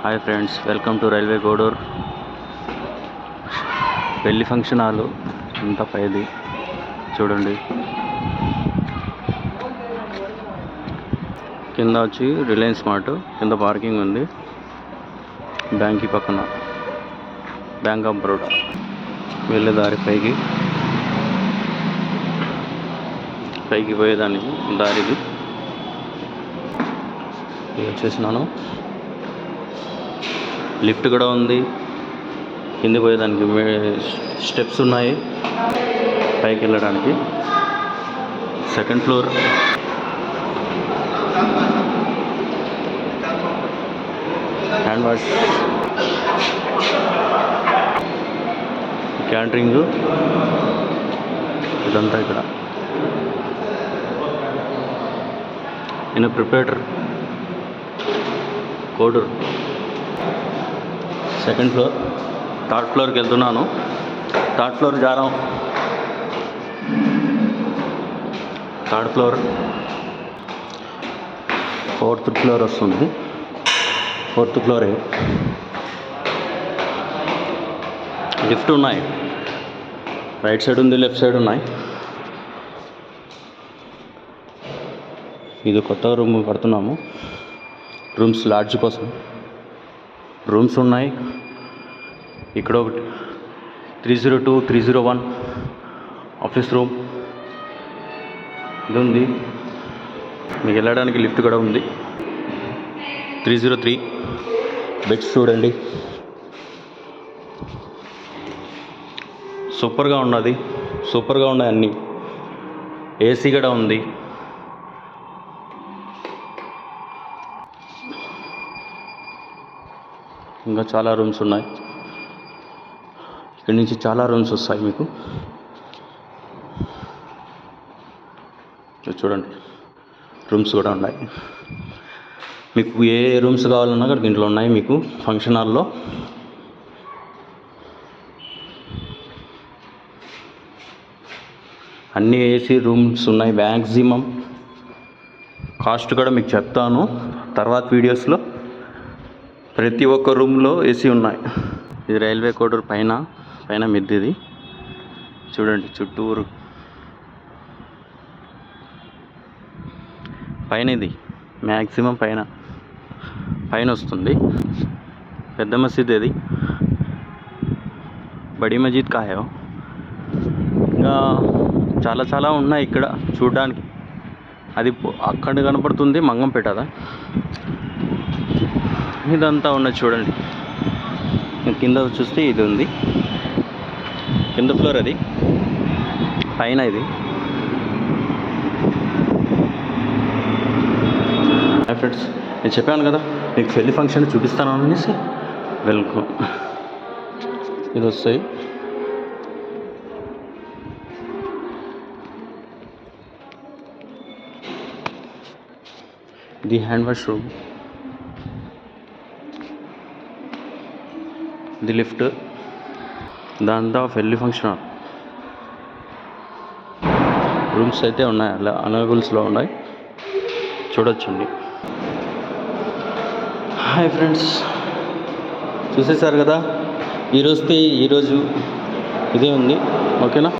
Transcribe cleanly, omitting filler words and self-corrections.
Hi friends, welcome to railway Kodur. పెళ్లి function hall ఇంత పైది చూడండి. కింద వచ్చి రిలయన్స్ మార్ట్, కింద పార్కింగ్ ఉంది. బ్యాంక్ పక్కన బ్యాంక్ ఆఫ్ బరోడా వెళ్ళే దారి పైకి పోయేదానికి దారిది వచ్చేసినాను. లిఫ్ట్ కూడా ఉంది. కింది పోయేదానికి స్టెప్స్ ఉన్నాయి పైకి వెళ్ళడానికి. Second floor. హ్యాండ్ వాష్, క్యాంటరింగ్ ఇదంతా ఇక్కడ. నేను ప్రిపరేటర్ కోడూరు. Second floor. థర్డ్ ఫ్లోర్కి వెళ్తున్నాను. థర్డ్ ఫ్లోర్ జారం. Third floor. ఫోర్త్ ఫ్లోర్ వస్తుంది. ఫోర్త్ ఫ్లోరే. లిఫ్ట్ ఉన్నాయి. రైట్ సైడ్ ఉంది, లెఫ్ట్ సైడ్ ఉన్నాయి. ఇది కొత్త రూమ్ కడుతున్నాము. రూమ్స్ లాడ్జ్ కోసం రూమ్స్ ఉన్నాయి. ఇక్కడ ఒకటి 302, 301 ఆఫీస్ రూమ్ ఇది ఉంది. మీకు వెళ్ళడానికి లిఫ్ట్ కూడా ఉంది. 303 బెడ్స్ చూడండి, సూపర్గా ఉన్నది. సూపర్గా ఉన్నాయి అన్నీ. ఏసీ కూడా ఉంది. ఇంకా చాలా రూమ్స్ ఉన్నాయి. ఇక్కడి నుంచి చాలా రూమ్స్ వస్తాయి మీకు. చూడండి, రూమ్స్ కూడా ఉన్నాయి. మీకు ఏ రూమ్స్ కావాలన్నా కూడా దీంట్లో ఉన్నాయి. మీకు ఫంక్షన్ హాల్లో అన్ని ఏసీ రూమ్స్ ఉన్నాయి. మ్యాక్సిమం కాస్ట్ కూడా మీకు చెప్తాను తర్వాత వీడియోస్లో. ప్రతి ఒక్క రూమ్లో ఏసీ ఉన్నాయి. ఇది రైల్వే కోడూరు పైన మిద్దిది చూడండి. చుట్టూరు పైన ఇది మ్యాక్సిమం పైన వస్తుంది. పెద్ద మసీద్ ఇది. బడి మజీద్ కాయో. ఇంకా చాలా ఉన్నాయి ఇక్కడ చూడడానికి. అది అక్కడ కనపడుతుంది మంగంపేటదా. ఇదంతా ఉన్నది చూడండి. కింద చూస్తే ఇది ఉంది. కింద ఫ్లోర్ అది, పైన ఇది. హాయ్ ఫ్రెండ్స్, నేను చెప్పాను కదా మీకు పెళ్లి ఫంక్షన్ చూపిస్తాను అనేసి. వెల్కమ్. ఇది వస్తాయి. ఇది హ్యాండ్ వాష్ రూమ్. ఇది లిఫ్ట్. దాంతో పెళ్లి ఫంక్షన్ హాల్. రూమ్స్ అయితే ఉన్నాయి, అలా అవైలబుల్స్లో ఉన్నాయి, చూడొచ్చండి. హాయ్ ఫ్రెండ్స్, చూసేసారు కదా. ఈరోజు ఇదే ఉంది. ఓకేనా.